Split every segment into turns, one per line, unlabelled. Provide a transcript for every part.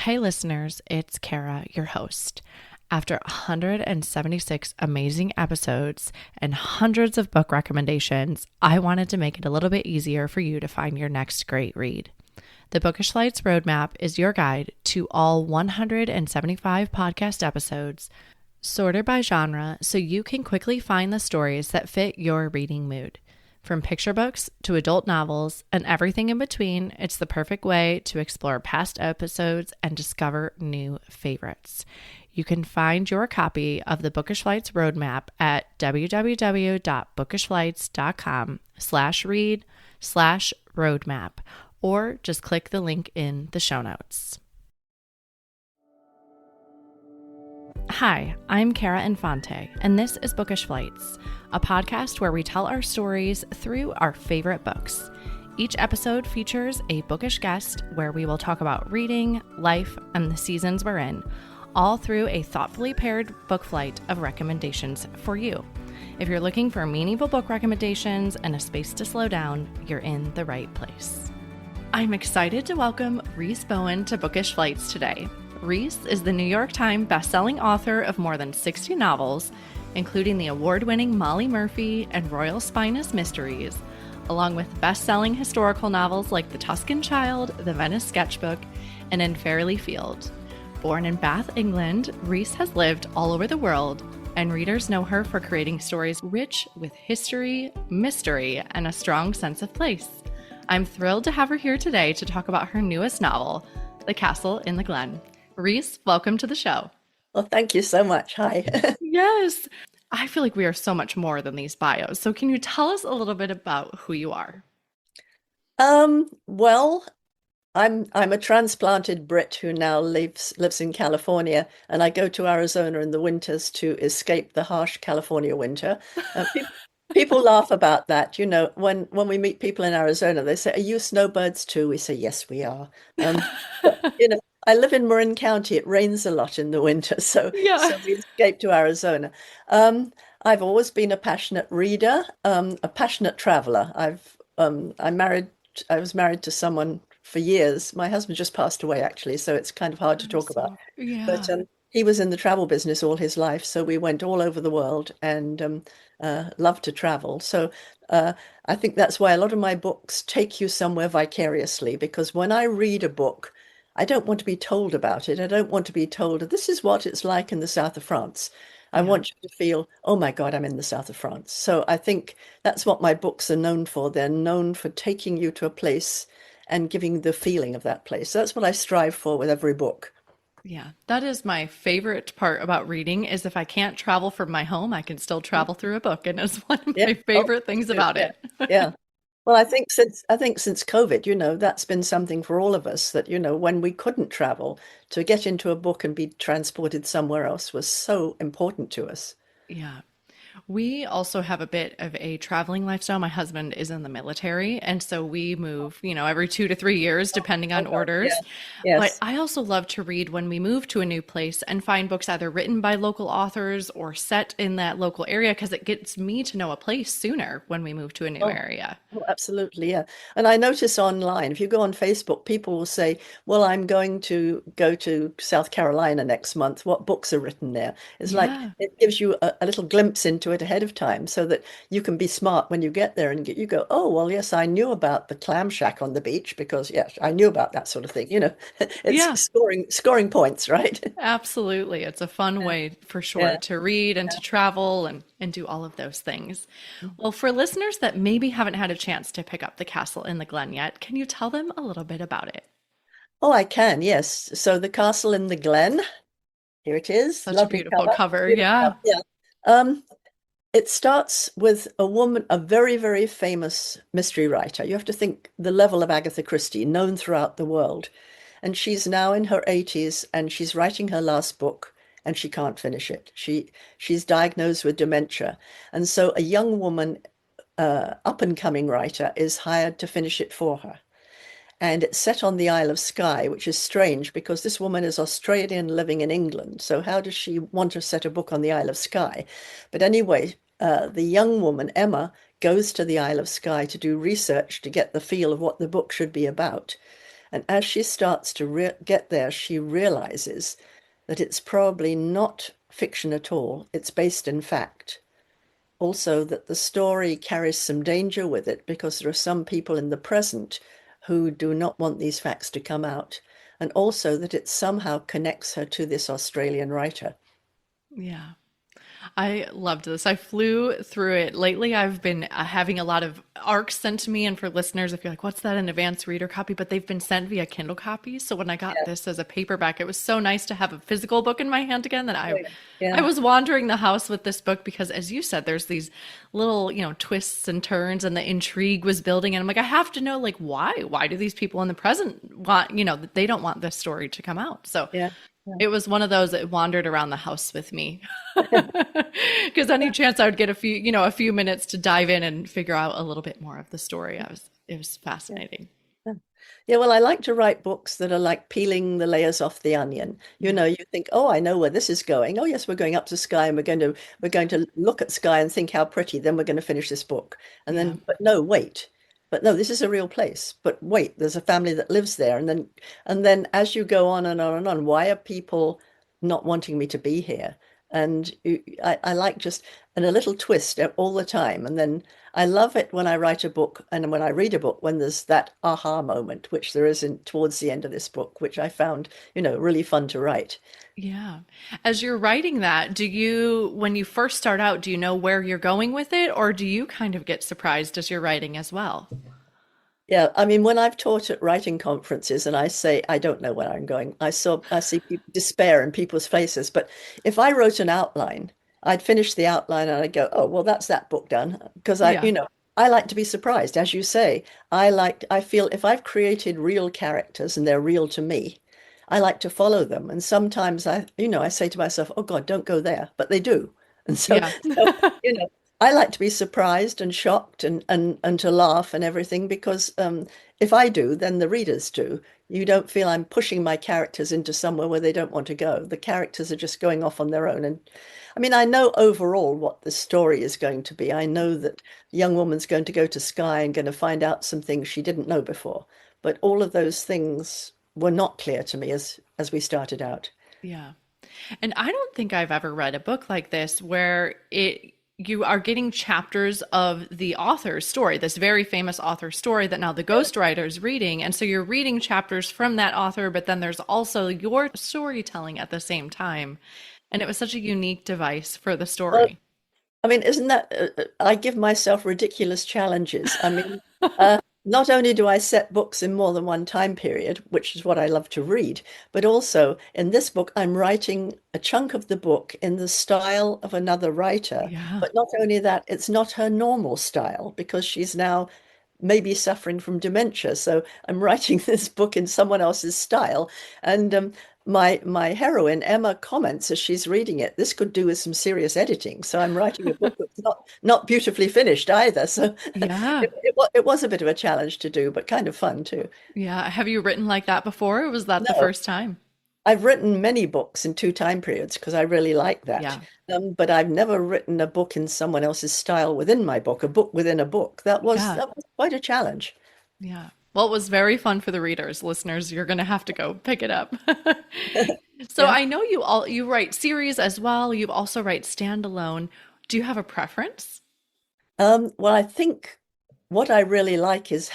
Hey, listeners, it's Kara, your host. After 176 amazing episodes and hundreds of book recommendations, I wanted to make it a little bit easier for you to find your next great read. The Bookish Lights Roadmap is your guide to all 175 podcast episodes, sorted by genre so you can quickly find the stories that fit your reading mood. From picture books to adult novels and everything in between, it's the perfect way to explore past episodes and discover new favorites. You can find your copy of the Bookish Lights Roadmap at www.bookishlights.com/read/roadmap, or just click the link in the show notes. Hi, I'm Kara Infante, and this is Bookish Flights, a podcast where we tell our stories through our favorite books. Each episode features a bookish guest where we will talk about reading, life, and the seasons we're in, all through a thoughtfully paired book flight of recommendations for you. If you're looking for meaningful book recommendations and a space to slow down, you're in the right place. I'm excited to welcome Rhys Bowen to Bookish Flights today. Rhys is the New York Times bestselling author of more than 60 novels, including the award-winning Molly Murphy and Royal Spinous Mysteries, along with best-selling historical novels like The Tuscan Child, The Venice Sketchbook, and In Fairly Field. Born in Bath, England, Rhys has lived all over the world, and readers know her for creating stories rich with history, mystery, and a strong sense of place. I'm thrilled to have her here today to talk about her newest novel, The Castle in the Glen. Rhys, welcome to the show.
Well, thank you so much. Hi.
Yes. I feel like we are so much more than these bios. So can you tell us a little bit about who you are?
Well, I'm a transplanted Brit who now lives in California, and I go to Arizona in the winters to escape the harsh California winter. People laugh about that. You know, when we meet people in Arizona, they say, "Are you snowbirds too?" We say, "Yes, we are." But, I live in Marin County. It rains a lot in the winter, so
Yeah.
so we escaped to Arizona. I've always been a passionate reader, a passionate traveler. I was married to someone for years. My husband just passed away, actually, so it's kind of hard to
I'm
talk about.
so,
But
yeah.
he was in the travel business all his life, so we went all over the world and loved to travel. So I think that's why a lot of my books take you somewhere vicariously, because when I read a book, I don't want to be told about it. I don't want to be told, this is what it's like in the south of France. I
Yeah.
want you to feel, oh my God, I'm in the south of France. So I think that's what my books are known for. They're known for taking you to a place and giving the feeling of that place. So that's what I strive for with every book.
Yeah. That is my favorite part about reading is if I can't travel from my home, I can still travel through a book. And it's one of
Yeah.
my
Oh,
favorite things
too.
about
Yeah.
it.
Yeah. Well, I think since COVID, that's been something for all of us that, when we couldn't travel, to get into a book and be transported somewhere else was so important to us.
Yeah. We also have a bit of a traveling lifestyle. My husband is in the military, and so we move, every 2 to 3 years, depending
Oh
on
God, yeah.
orders. But
Yes.
I also love to read when we move to a new place and find books either written by local authors or set in that local area because it gets me to know a place sooner when we move to a new
Oh,
area.
oh, absolutely, yeah. And I notice online, if you go on Facebook, people will say, "Well, I'm going to go to South Carolina next month. What books are written there?" It's like
Yeah.
it gives you a little glimpse into it ahead of time, so that you can be smart when you get there and you go, "Oh, well, yes, I knew about the clam shack on the beach because yes, I knew about that sort of thing." It's
Yeah.
scoring points, right?
Absolutely. It's a fun way for sure
Yeah.
to read and to travel and do all of those things. Well, for listeners that maybe haven't had a chance to pick up The Castle in the Glen yet, can you tell them a little bit about it?
Oh, I can, yes. So the castle in the Glen, here it is.
Such a
Lovely
beautiful
cover.
cover.
Beautiful
Yeah.
cover. Yeah. Um, It starts with a woman, a very, very famous mystery writer. You have to think the level of Agatha Christie, known throughout the world. And she's now in her 80s and she's writing her last book and she can't finish it. She's diagnosed with dementia. And so a young woman, up and coming writer, is hired to finish it for her. And it's set on the Isle of Skye, which is strange because this woman is Australian living in England. So how does she want to set a book on the Isle of Skye? But anyway, the young woman, Emma, goes to the Isle of Skye to do research to get the feel of what the book should be about. And as she starts to get there, she realizes that it's probably not fiction at all. It's based in fact. Also, that the story carries some danger with it because there are some people in the present who do not want these facts to come out. And also that it somehow connects her to this Australian writer.
Yeah. I loved this. I flew through it. Lately, I've been having a lot of ARCs sent to me. And for listeners, if you're like, what's that, an advanced reader copy? But they've been sent via Kindle copies. So when I got
Yeah.
this as a paperback, it was so nice to have a physical book in my hand again that
Oh, yeah.
I
Yeah.
was wandering the house with this book because, as you said, there's these little, twists and turns and the intrigue was building. And I'm like, I have to know, like, why? Why do these people in the present want, they don't want this story to come out? So
Yeah. Yeah.
it was one of those that wandered around the house with me. Because any chance I would get a few minutes to dive in and figure out a little bit more of the story, it was
Yeah.
fascinating.
Yeah. Yeah, well, I like to write books that are like peeling the layers off the onion.
Yeah.
You think, oh, I know where this is going. Oh, yes, we're going up to Skye and we're going to look at Skye and think how pretty. Then we're going to finish this book. And
Yeah.
then, but no, wait. But no, this is a real place. But wait, there's a family that lives there. And then as you go on and on and on, why are people not wanting me to be here? And I like just and a little twist all the time. And then I love it when I write a book and when I read a book when there's that aha moment, which there is towards the end of this book, which I found, really fun to write.
Yeah. As you're writing that, when you first start out, do you know where you're going with it, or do you kind of get surprised as you're writing as well?
Yeah, I mean, when I've taught at writing conferences and I say I don't know where I'm going, I see despair in people's faces. But if I wrote an outline, I'd finish the outline and I'd go, oh, well, that's that book done. Because
Yeah.
I like to be surprised. As you say, I feel if I've created real characters and they're real to me, I like to follow them. And sometimes I say to myself, oh God, don't go there. But they do. And so,
Yeah.
so you know, I like to be surprised and shocked and to laugh and everything because if I do, then the readers do. You don't feel I'm pushing my characters into somewhere where they don't want to go. The characters are just going off on their own. And I mean, I know overall what the story is going to be. I know that the young woman's going to go to Skye and going to find out some things she didn't know before. But all of those things were not clear to me as we started out.
Yeah. And I don't think I've ever read a book like this where you are getting chapters of the author's story, this very famous author's story that now the ghostwriter is reading. And so you're reading chapters from that author, but then there's also your storytelling at the same time. And it was such a unique device for the
Well,
story.
I mean, isn't that, I give myself ridiculous challenges. I mean, uh, not only do I set books in more than one time period, which is what I love to read, but also in this book, I'm writing a chunk of the book in the style of another writer.
Yeah.
But not only that, it's not her normal style because she's now maybe suffering from dementia. So I'm writing this book in someone else's style. And my heroine Emma comments as she's reading it, this could do with some serious editing. So I'm writing a book that's not beautifully finished either. So
Yeah.
it was a bit of a challenge to do, but kind of fun too.
Yeah. Have you written like that before, or was that the
No,
first time?
I've written many books in two time periods because I really like that.
Yeah.
But I've never written a book in someone else's style within my book, a book within a book. That was
Yeah.
that was quite a challenge.
Yeah. Well, it was very fun for the readers. Listeners, you're going to have to go pick it up. So
Yeah.
I know you write series as well. You also write standalone. Do you have a preference?
Well, I think what I really like is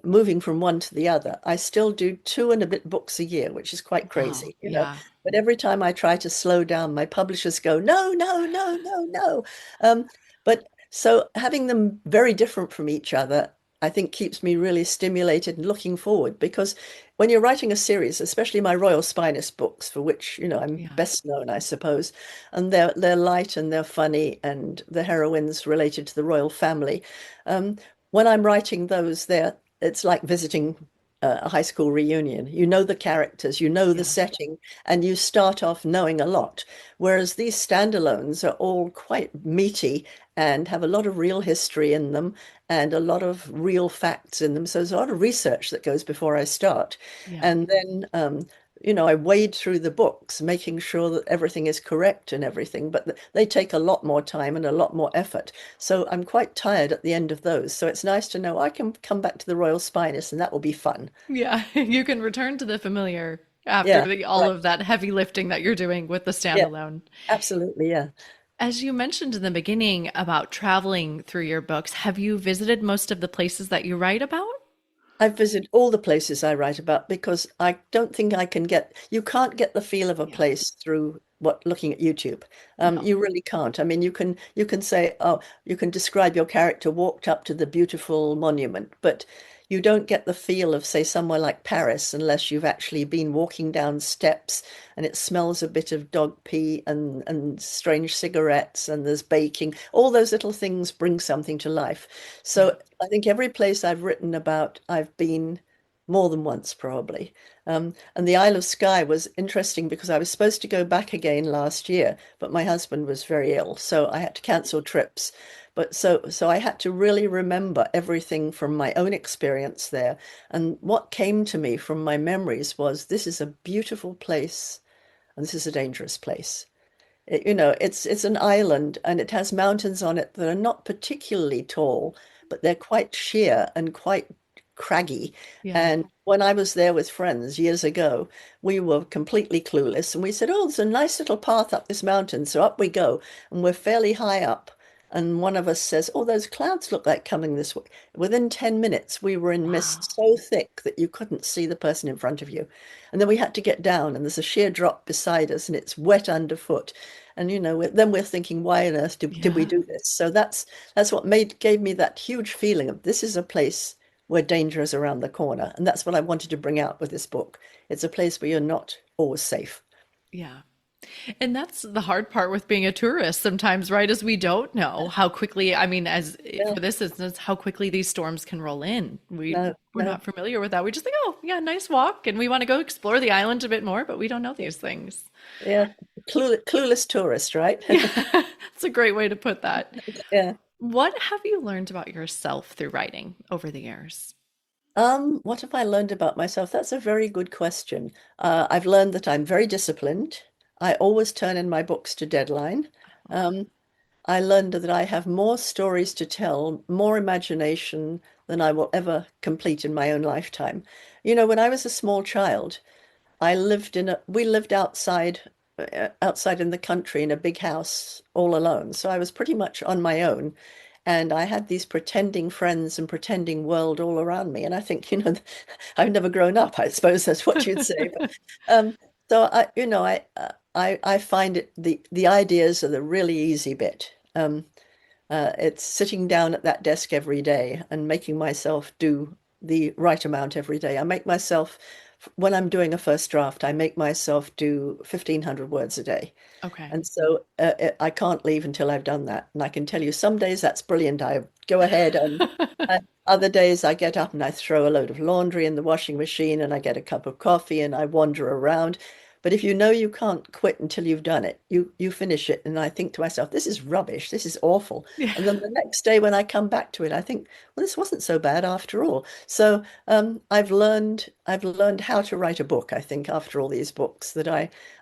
moving from one to the other. I still do two and a bit books a year, which is quite
Wow.
crazy.
Yeah.
But every time I try to slow down, my publishers go, no, no, no, no, no. But so having them very different from each other, I think keeps me really stimulated and looking forward because when you're writing a series, especially my Royal Spinus books, for which, I'm
Yeah.
best known, I suppose, and they're light and they're funny and the heroines related to the royal family. Um, when I'm writing those, it's like visiting a high school reunion. You know the characters, you know the
Yeah.
setting, and you start off knowing a lot. Whereas these standalones are all quite meaty and have a lot of real history in them and a lot of real facts in them. So there's a lot of research that goes before I start.
Yeah.
And then I wade through the books, making sure that everything is correct and everything, but they take a lot more time and a lot more effort. So I'm quite tired at the end of those. So it's nice to know I can come back to the Royal Spinus and that will be fun.
Yeah, you can return to the familiar after
Yeah,
the all
right.
of that heavy lifting that you're doing with the
Yeah,
standalone.
absolutely. Yeah.
As you mentioned in the beginning about traveling through your books, have you visited most of the places that you write about?
I visit all the places I write about because I don't think you can't get the feel of a
Yeah.
place through looking at YouTube.
No.
You really can't. I mean, you can say, oh, you can describe your character walked up to the beautiful monument, but you don't get the feel of, say, somewhere like Paris unless you've actually been walking down steps and it smells a bit of dog pee and strange cigarettes and there's baking. All those little things bring something to life.
Yeah.
So I think every place I've written about, I've been more than once, probably. And the Isle of Skye was interesting because I was supposed to go back again last year, but my husband was very ill, so I had to cancel trips. But so I had to really remember everything from my own experience there. And what came to me from my memories was this is a beautiful place and this is a dangerous place. It's an island and it has mountains on it that are not particularly tall, but they're quite sheer and quite craggy.
Yeah.
And when I was there with friends years ago, we were completely clueless and we said, "Oh, there's a nice little path up this mountain." So up we go, and we're fairly high up. And one of us says, "Oh, those clouds look like coming this way." Within 10 minutes, we were in
Wow.
mist so thick that you couldn't see the person in front of you. And then we had to get down, and there's a sheer drop beside us, and it's wet underfoot. And then we're thinking, why on earth did we
Yeah.
do this? So that's what gave me that huge feeling of this is a place where danger is around the corner. And that's what I wanted to bring out with this book. It's a place where you're not always safe.
Yeah. And that's the hard part with being a tourist sometimes, right? Is we don't know how quickly, I mean, as
Yeah,
for this instance, how quickly these storms can roll in.
no,
We're
no,
not familiar with that. We just think, oh, yeah, nice walk, and we want to go explore the island a bit more, but we don't know these things.
yeah. Clueless tourist, right?
Yeah, that's a great way to put that.
Yeah.
What have you learned about yourself through writing over the years?
What have I learned about myself? That's a very good question. I've learned that I'm very disciplined. I always turn in my books to deadline. Um, I learned that I have more stories to tell, more imagination than I will ever complete in my own lifetime. When I was a small child, we lived outside in the country in a big house all alone. So I was pretty much on my own. And I had these pretending friends and pretending world all around me. And I think, I've never grown up, I suppose that's what you'd say. But so I find the ideas are the really easy bit. It's sitting down at that desk every day and making myself do the right amount every day. When I'm doing a first draft, I make myself do 1,500 words a day.
Okay.
And so I can't leave until I've done that. And I can tell you some days that's brilliant. I go ahead and other days I get up and I throw a load of laundry in the washing machine and I get a cup of coffee and I wander around. But if you know you can't quit until you've done it, you finish it. And I think to myself, this is rubbish. This is awful.
Yeah.
And then the next day when I come back to it, I think, well, this wasn't so bad after all. So I've learned how to write a book, I think, after all these books, that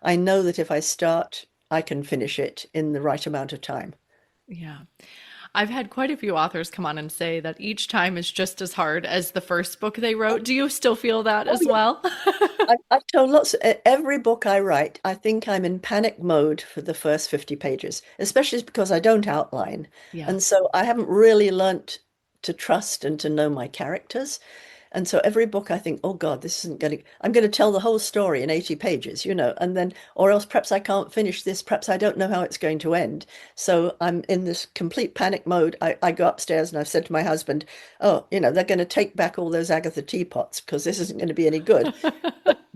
I know that if I start, I can finish it in the right amount of time.
Yeah. I've had quite a few authors come on and say that each time is just as hard as the first book they wrote. Do you still feel that
Oh,
as
yeah.
well?
I've told every book I write, I think I'm in panic mode for the first 50 pages, especially because I don't outline.
Yeah.
And so I haven't really learnt to trust and to know my characters. And so every book I think, oh God, I'm going to tell the whole story in 80 pages, and then, or else perhaps I can't finish this, perhaps I don't know how it's going to end. So I'm in this complete panic mode. I go upstairs and I've said to my husband, oh, they're going to take back all those Agatha teapots because this isn't going to be any good.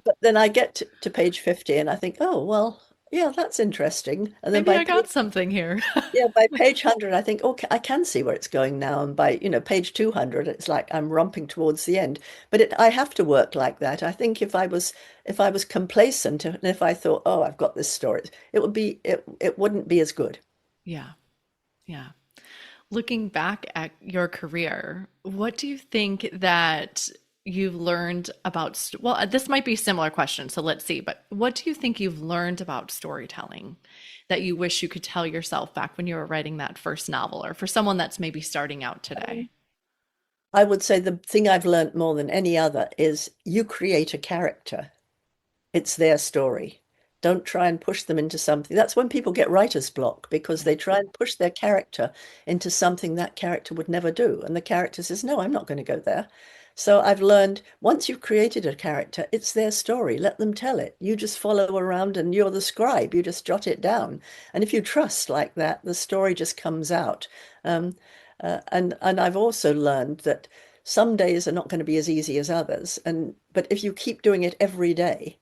But then I get to page 50 and I think, oh, well, yeah, that's interesting. And then
Maybe
by
I got
page
something here.
yeah, by page 100, I think, okay, I can see where it's going now. And by, page 200, it's like I'm romping towards the end. But I have to work like that. I think if I was complacent and if I thought, oh, I've got this story, it wouldn't be as good.
Yeah. Yeah. Looking back at your career, what do you think that you've learned about, well, this might be a similar question, so let's see, but what do you think you've learned about storytelling that you wish you could tell yourself back when you were writing that first novel, or for someone that's maybe starting out today?
I would say the thing I've learned more than any other is you create a character. It's their story. Don't try and push them into something. That's when people get writer's block because
Yeah.
they try and push their character into something that character would never do. And the character says, no, I'm not going to go there. So I've learned once you've created a character, it's their story. Let them tell it. You just follow around and you're the scribe. You just jot it down. And if you trust like that, the story just comes out. Um, and I've also learned that some days are not going to be as easy as others. But if you keep doing it every day,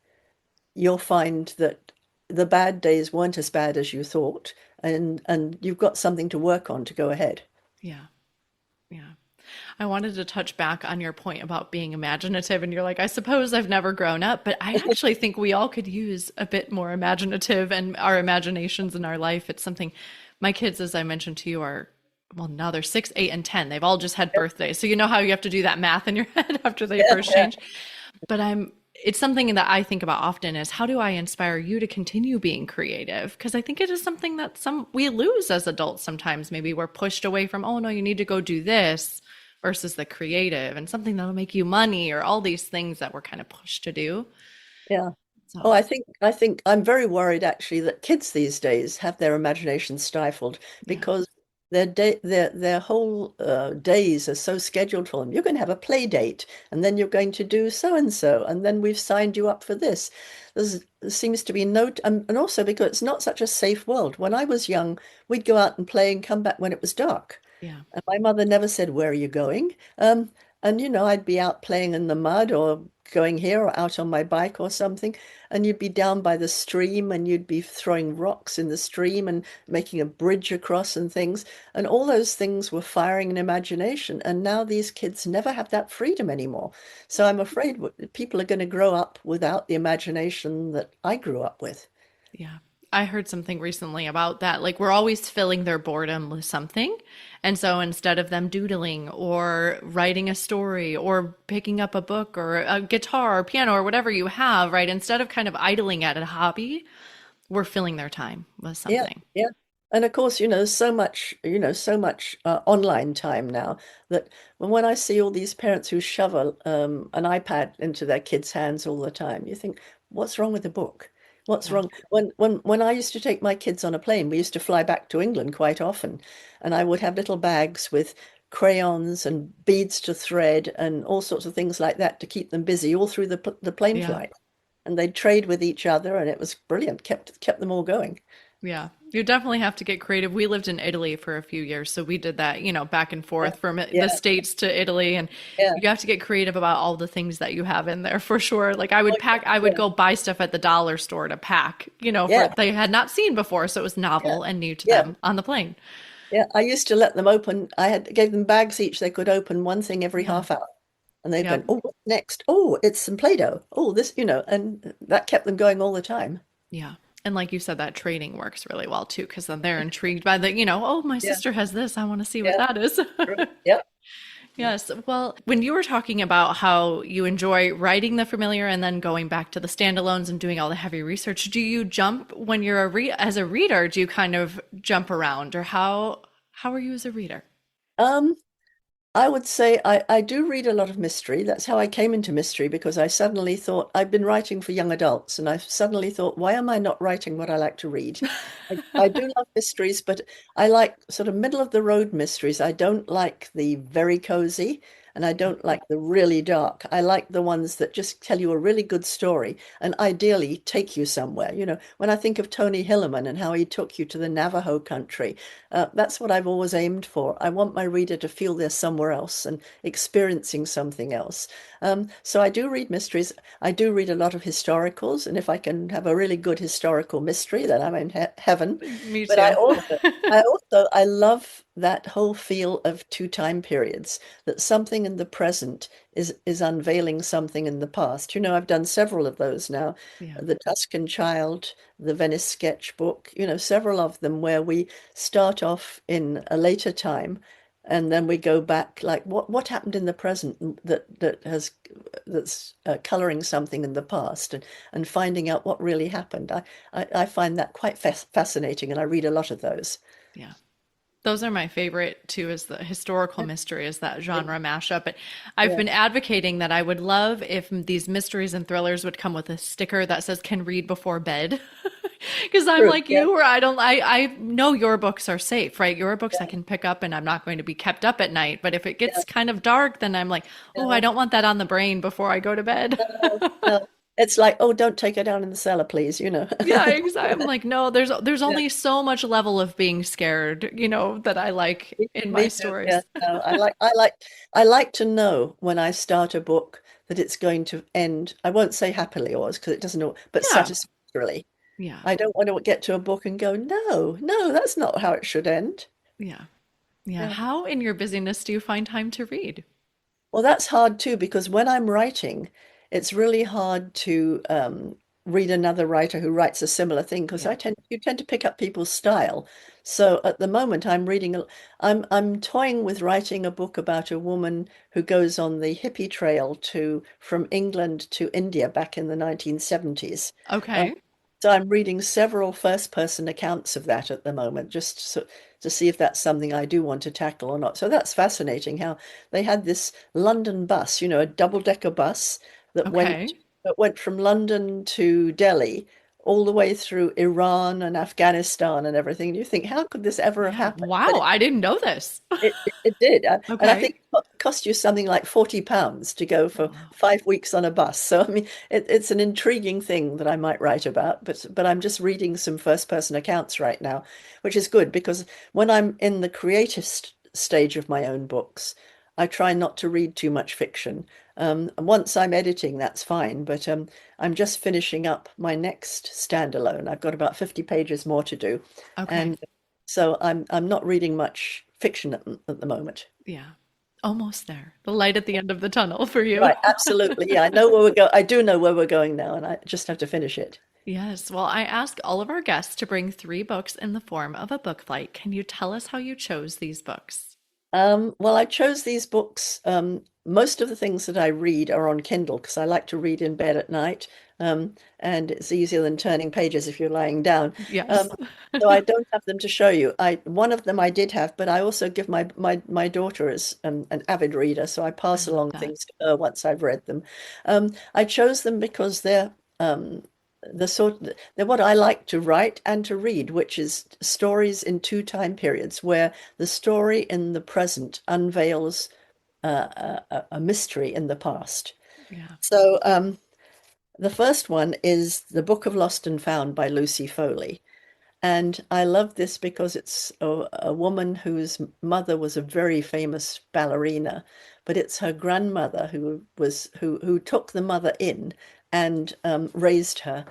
you'll find that the bad days weren't as bad as you thought, and you've got something to work on to go ahead.
Yeah. Yeah. I wanted to touch back on your point about being imaginative, and you're like, I suppose I've never grown up, but I actually think we all could use a bit more imaginative and our imaginations in our life. It's something my kids, as I mentioned to you, are, well, now they're 6, 8, and 10. They've all just had birthdays. So you know how you have to do that math in your head after they
Yeah,
first
yeah,
change. But it's something that I think about often is how do I inspire you to continue being creative? Because I think it is something that we lose as adults sometimes. Maybe we're pushed away from, oh no, you need to go do this versus the creative and something that'll make you money or all these things that we're kind of pushed to do.
yeah. Oh,
So,
I think I'm very worried actually that kids these days have their imagination stifled
yeah,
because their whole days are so scheduled for them. You're going to have a play date, and then you're going to do so and so, and then we've signed you up for this. There seems to be no, and also because it's not such a safe world. When I was young, we'd go out and play and come back when it was dark.
yeah,
And my mother never said, "Where are you going?" And I'd be out playing in the mud or going here or out on my bike or something, and you'd be down by the stream and you'd be throwing rocks in the stream and making a bridge across and things. And all those things were firing an imagination. And now these kids never have that freedom anymore. So I'm afraid people are going to grow up without the imagination that I grew up with.
yeah. I heard something recently about that. Like we're always filling their boredom with something. And so instead of them doodling or writing a story or picking up a book or a guitar or piano or whatever you have, right? Instead of kind of idling at a hobby, we're filling their time with
Yeah,
something.
yeah. And of course, so much online time now that when I see all these parents who shove an iPad into their kids' hands all the time, you think, what's wrong with the book? What's
Yeah.
wrong? When I used to take my kids on a plane, we used to fly back to England quite often, and I would have little bags with crayons and beads to thread and all sorts of things like that to keep them busy all through the plane
Yeah.
flight. And they'd trade with each other, and it was brilliant. Kept them all going.
Yeah. You definitely have to get creative. We lived in Italy for a few years, so we did that, back and
Yeah,
forth from the
yeah,
States to Italy. And
yeah.
you have to get creative about all the things that you have in there for sure. Like
Oh,
I would
yeah,
go buy stuff at the dollar store to pack, for
yeah,
they had not seen before. So it was
yeah,
novel and new to
yeah,
them on the plane.
yeah. I used to let them open. Gave them bags each. They could open one thing every
Yeah.
half hour, and they'd go,
Yep.
"Oh, what's next? Oh, it's some Play-Doh. Oh, this, and that kept them going all the time."
Yeah. And like you said, that trading works really well too, because then they're intrigued by oh, my
Yeah,
sister has this. I want to see what
yeah,
that is.
true. Yeah.
Yes. Well, when you were talking about how you enjoy writing the familiar and then going back to the standalones and doing all the heavy research, do you jump when you're as a reader? Do you kind of jump around, or how are you as a reader?
Um, I would say I do read a lot of mystery. That's how I came into mystery because I suddenly thought I've been writing for young adults and I suddenly thought, why am I not writing what I like to read? I do love mysteries, but I like sort of middle of the road mysteries. I don't like the very cozy and I don't like the really dark. I like the ones that just tell you a really good story and ideally take you somewhere. When I think of Tony Hillerman and how he took you to the Navajo country, that's what I've always aimed for. I want my reader to feel they're somewhere else and experiencing something else. So I do read mysteries. I do read a lot of historicals, and if I can have a really good historical mystery, then I'm in heaven.
Me
But
too.
I love that whole feel of two time periods, that something in the present is unveiling something in the past. I've done several of those now.
Yeah.
The Tuscan Child, the Venice Sketchbook, several of them where we start off in a later time and then we go back, like what happened in the present that's coloring something in the past, and finding out what really happened. I find that quite fascinating, and I read a lot of those.
Yeah. Those are my favorite too, is the historical
Yeah,
mystery, is that genre mashup. But I've
yeah,
been advocating that I would love if these mysteries and thrillers would come with a sticker that says "can read before bed." Because I'm
true.
like
Yeah,
you, where I know your books are safe, right? Your books I
yeah,
can pick up and I'm not going to be kept up at night. But if it
yeah,
gets kind of dark, then I'm like, oh, I
yeah.
don't want that on the brain before I go to bed.
No, no. It's like, oh, don't take her down in the cellar, please,
Yeah, exactly. I'm like, no, there's
Yeah.
only so much level of being scared, that I like in my
Me too. Yeah.
stories.
No, I like to know when I start a book that it's going to end. I won't say happily or because it doesn't know, but
Yeah.
satisfactorily.
Yeah.
I don't want to get to a book and go, no, no, that's not how it should end.
Yeah. Yeah.
Yeah.
How in your busyness do you find time to read?
Well, that's hard too, because when I'm writing, it's really hard to read another writer who writes a similar thing because
Yeah.
you tend to pick up people's style. So at the moment, I'm toying with writing a book about a woman who goes on the hippie trail from England to India back in the 1970s.
Okay.
So I'm reading several first-person accounts of that at the moment, to see if that's something I do want to tackle or not. So that's fascinating how they had this London bus, a double-decker bus that went
Okay.
that went from London to Delhi, all the way through Iran and Afghanistan and everything. And you think, how could this ever have
Yeah.
happened? But
Wow. I didn't know this.
it did. And I
Okay.
think it cost you something like £40 to go for
Wow.
5 weeks on a bus. So, I mean, it's an intriguing thing that I might write about, but I'm just reading some first person accounts right now, which is good because when I'm in the creative stage of my own books, I try not to read too much fiction. And once I'm editing, that's fine, but I'm just finishing up my next standalone. I've got about 50 pages more to do.
Okay.
And so I'm not reading much fiction at the moment.
Yeah. Almost there. The light at the end of the tunnel for you.
Right, absolutely. Yeah, I know where we're going. I do know where we're going now, and I just have to finish it.
Yes. Well, I ask all of our guests to bring three books in the form of a book flight. Can you tell us how you chose these books?
Well, I chose these books. Most of the things that I read are on Kindle because I like to read in bed at night, and it's easier than turning pages if you're lying down. Um,
Yes.
so I don't have them to show you. One of them I did have, but I also give my daughter as an avid reader, so I
I
pass
love
along
that.
things to her once I've read them. I chose them because um, they're what I like to write and to read, which is stories in two time periods where the story in the present unveils a mystery in the past.
Yeah.
So the first one is The Book of Lost and Found by Lucy Foley. And I love this because it's a woman whose mother was a very famous ballerina, but it's her grandmother who took the mother in and raised her,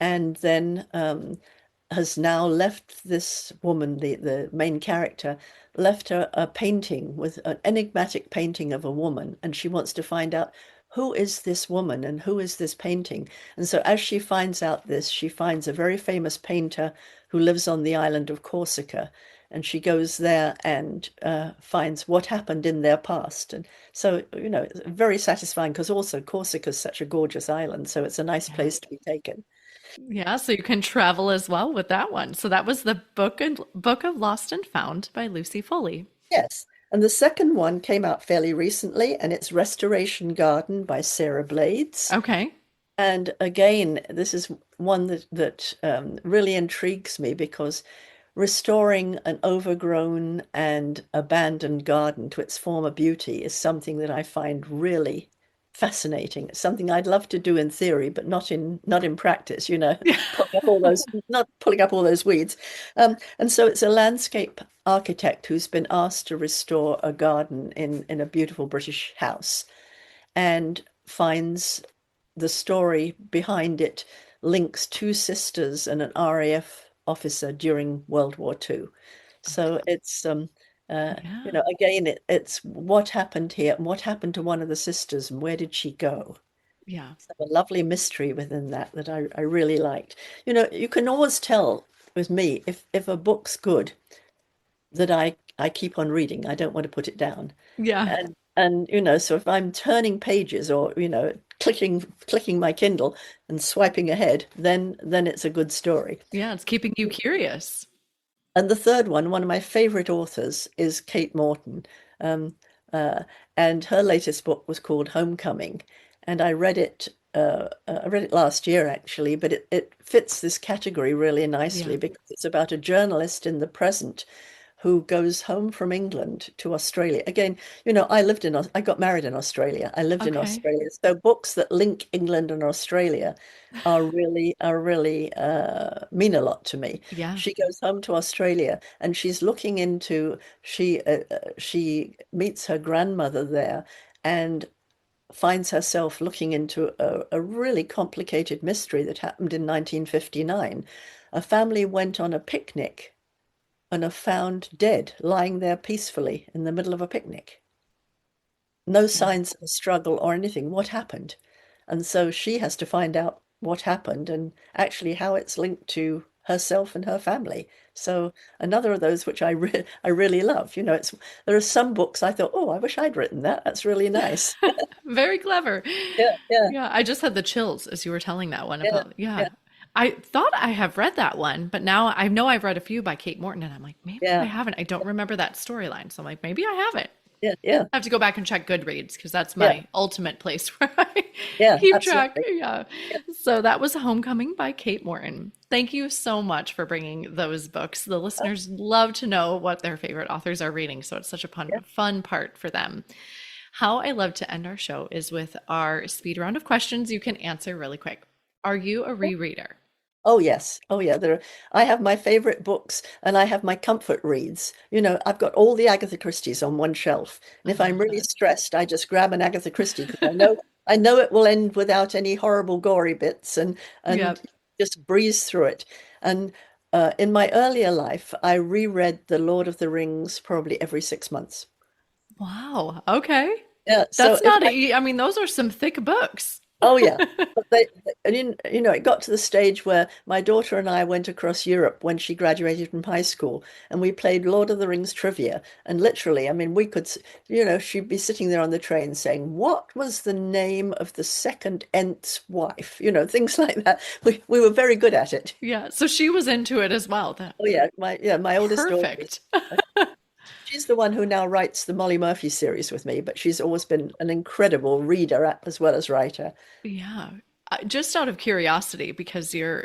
and then has now left this woman, the main character, left her a painting with an enigmatic painting of a woman, and she wants to find out who is this woman and who is this painting. And so as she finds out this, she finds a very famous painter who lives on the island of Corsica. And she goes there and finds what happened in their past. And so, it's very satisfying because also Corsica is such a gorgeous island. So it's a nice
Yeah.
place to be taken.
Yeah, so you can travel as well with that one. So that was the Book of Lost and Found by Lucy Foley.
Yes. And the second one came out fairly recently, and it's Restoration Garden by Sarah Blades.
Okay.
And again, this is one that really intrigues me because restoring an overgrown and abandoned garden to its former beauty is something that I find really fascinating. It's something I'd love to do in theory, but not in practice, pulling up all those not pulling up all those weeds. And so it's a landscape architect who's been asked to restore a garden in a beautiful British house and finds the story behind it links two sisters and an RAF officer during World War II. So it's
Yeah.
again it's what happened here and what happened to one of the sisters and where did she go?
Yeah.
So a lovely mystery within that I really liked. You can always tell with me if a book's good that I keep on reading. I don't want to put it down.
Yeah.
And so if I'm turning pages or, clicking my Kindle and swiping ahead, then it's a good story.
Yeah, it's keeping you curious.
And the third one of my favorite authors is Kate Morton. Um, uh, and her latest book was called Homecoming. And I read it last year actually, but it fits this category really
Yeah.
nicely because it's about a journalist in the present who goes home from England to Australia. Again, I got married in Australia. I lived in
Okay.
Australia. So books that link England and Australia are really mean a lot to me.
Yeah.
She goes home to Australia and she's looking into she meets her grandmother there and finds herself looking into a really complicated mystery that happened in 1959. A family went on a picnic and are found dead, lying there peacefully in the middle of a picnic. No
Yeah.
signs of a struggle or anything. What happened? And so she has to find out what happened and actually how it's linked to herself and her family. So another of those which I really love. There are some books I thought, oh, I wish I'd written that. That's really nice.
Very clever.
Yeah, yeah,
Yeah, I just had the chills as you were telling that one
yeah,
about, yeah.
yeah,
I thought I have read that one, but now I know I've read a few by Kate Morton, and I'm like, maybe I
yeah,
haven't. I don't remember that storyline. So I'm like, maybe I haven't.
yeah, yeah,
I have to go back and check Goodreads because that's
yeah,
my ultimate place where I
yeah,
keep track.
absolutely.
Yeah. So that was Homecoming by Kate Morton. Thank you so much for bringing those books. The listeners love to know what their favorite authors are reading, so it's such a
Yeah.
fun part for them. How I love to end our show is with our speed round of questions you can answer really quick. Are you a rereader?
Oh yes. Oh yeah. I have my favorite books and I have my comfort reads. I've got all the Agatha Christie's on one shelf. And
I
if I'm
love
really
that.
stressed, I just grab an Agatha Christie because I know it will end without any horrible gory bits and
Yep.
just breeze through it. And in my earlier life, I reread The Lord of the Rings probably every 6 months.
Wow. Okay.
Yeah. So
That's
if
not
I
I mean, those are some thick books.
Oh yeah, but and it got to the stage where my daughter and I went across Europe when she graduated from high school, and we played Lord of the Rings trivia. And literally, I mean, she'd be sitting there on the train saying, "What was the name of the second Ent's wife?" Things like that. We were very good at it.
Yeah. So she was into it as well. That
Oh yeah, my oldest daughter.
perfect.
She's the one who now writes the Molly Murphy series with me, but she's always been an incredible reader as well as writer.
Yeah. Just out of curiosity, because you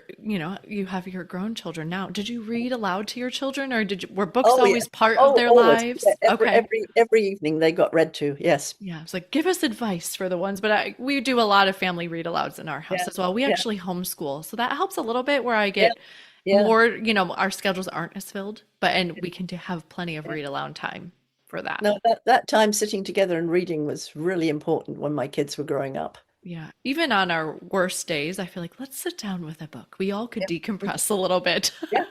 have your grown children now. Did you read aloud to your children, or were books
Oh yeah.
always part of
Oh,
their
always. Yeah,
lives?
every
Okay.
every every evening they got read to. Yes.
Yeah, it's like give us advice for the ones, but we do a lot of family read alouds in our house
Yeah.
as well. We
Yeah.
actually homeschool, so that helps a little bit where I
Yeah.
get
Yeah.
more, our schedules aren't as filled, and we can have plenty of
Yeah.
read aloud time for that.
No, that time sitting together and reading was really important when my kids were growing up.
Yeah, even on our worst days, I feel like let's sit down with a book. We all could
Yeah.
decompress a little bit.
Yeah.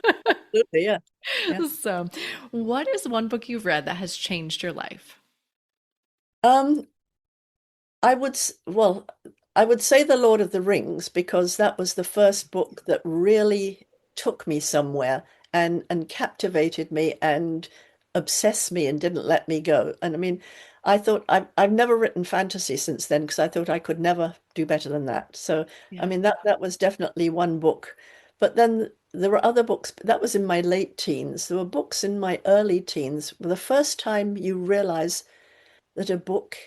Absolutely. Yeah. Yeah.
So, what is one book you've read that has changed your life?
Um, well, I would say The Lord of the Rings because that was the first book that really took me somewhere and captivated me and obsessed me and didn't let me go. And I mean, I thought I've never written fantasy since then because I thought I could never do better than that. So I
Yeah.
mean that was definitely one book. But then there were other books. That was in my late teens. There were books in my early teens. The first time you realize that a book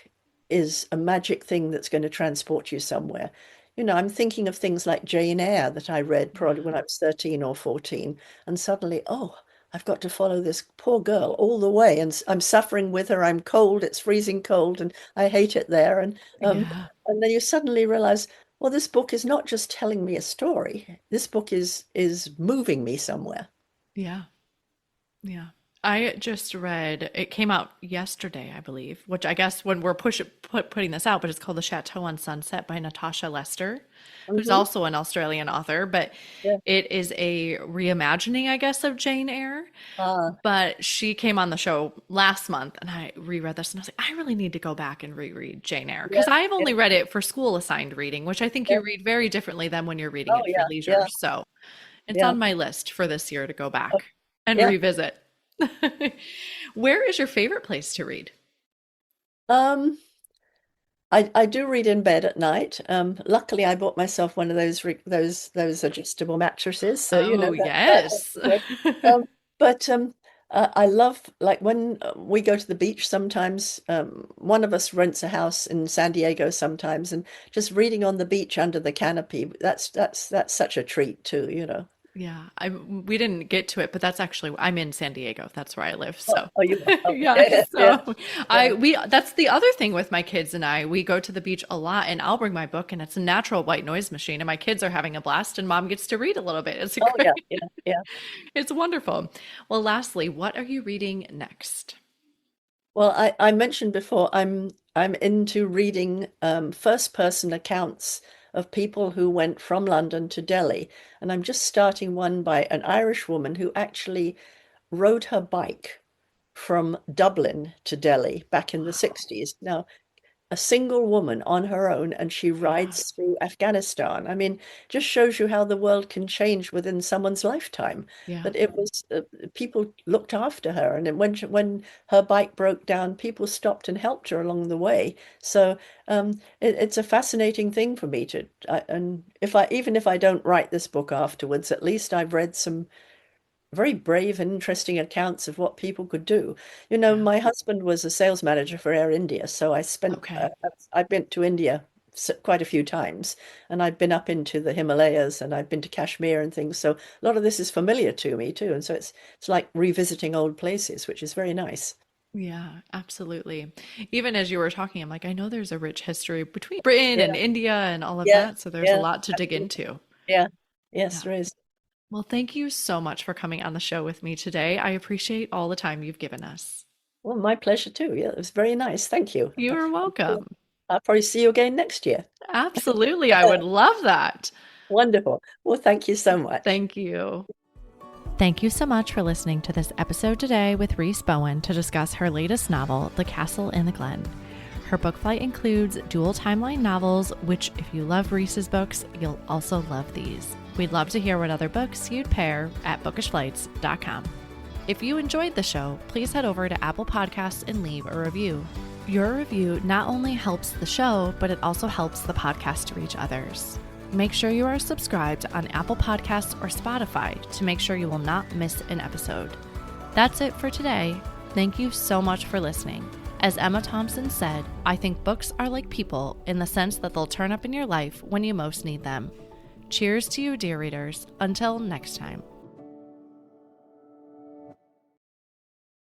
is a magic thing that's going to transport you somewhere. I'm thinking of things like Jane Eyre that I read probably
Yeah.
when I was 13 or 14, and suddenly, oh, I've got to follow this poor girl all the way, and I'm suffering with her. I'm cold, it's freezing cold, and I hate it there.
Yeah.
And then you suddenly realize, well, this book is not just telling me a story. This book is moving me somewhere.
Yeah. Yeah. I just read, it came out yesterday, I believe, which I guess when we're putting this out, but it's called The Chateau on Sunset by Natasha Lester, who's
Hmm.
also an Australian author, but
Yeah.
it is a reimagining, I guess, of Jane Eyre.
Ah,
But she came on the show last month and I reread this and I was like, I really need to go back and reread Jane Eyre
yeah,
because I've
yeah,
only read it for school assigned reading, which I think
yeah.
you read very differently than when you're reading
Oh
it for
yeah,
leisure.
yeah,
So it's
yeah.
on my list for this year to go
Oh,
back and
yeah.
revisit. Where is your favorite place to read?
Um, I do read in bed at night. Luckily, I bought myself one of those adjustable mattresses, so
Oh,
that's
yes.
good. Um, but I love like when we go to the beach sometimes. One of us rents a house in San Diego sometimes, and just reading on the beach under the canopy. That's such a treat too.
Yeah, we didn't get to it, but that's actually I'm in San Diego. That's where I live. So,
Oh, you oh,
yeah,
yeah, yeah,
so
yeah.
that's the other thing with my kids and I. We go to the beach a lot and I'll bring my book and it's a natural white noise machine and my kids are having a blast and mom gets to read a little bit. It's a
Oh, yeah,
great,
yeah, yeah.
it's wonderful. Well, lastly, what are you reading next?
Well, I mentioned before I'm into reading first person accounts of people who went from London to Delhi, and I'm just starting one by an Irish woman who actually rode her bike from Dublin to Delhi back in the 60s. Now, a single woman on her own and she
Yeah,
rides through Afghanistan. I mean, just shows you how the world can change within someone's lifetime.
yeah,
But it was people looked after her, and when her bike broke down, people stopped and helped her along the way. So it's a fascinating thing for me and if I even if I don't write this book afterwards, at least I've read some very brave and interesting accounts of what people could do.
yeah.
My husband was a sales manager for Air India, so
Okay.
I've been to India quite a few times, and I've been up into the Himalayas, and I've been to Kashmir and things. So a lot of this is familiar to me too, and so it's like revisiting old places, which is very nice.
Yeah, absolutely. Even as you were talking, I'm like, I know there's a rich history between Britain
Yeah,
and India and all of
yeah,
that. So there's a
yeah,
lot to dig
absolutely.
into.
Yeah, yes,
Yeah.
there is.
Well, thank you so much for coming on the show with me today. I appreciate all the time you've given us.
Well, my pleasure too. Yeah, it was very nice. Thank you.
You are welcome.
I'll probably see you again next year.
Absolutely. I would love that.
Wonderful. Well, thank you so much.
Thank you. Thank you so much for listening to this episode today with Rhys Bowen to discuss her latest novel, The Castle in the Glen. Her book flight includes dual timeline novels, which, if you love Rhys's books, you'll also love these. We'd love to hear what other books you'd pair at bookishflights.com. If you enjoyed the show, please head over to Apple Podcasts and leave a review. Your review not only helps the show, but it also helps the podcast to reach others. Make sure you are subscribed on Apple Podcasts or Spotify to make sure you will not miss an episode. That's it for today. Thank you so much for listening. As Emma Thompson said, I think books are like people in the sense that they'll turn up in your life when you most need them. Cheers to you, dear readers. Until next time.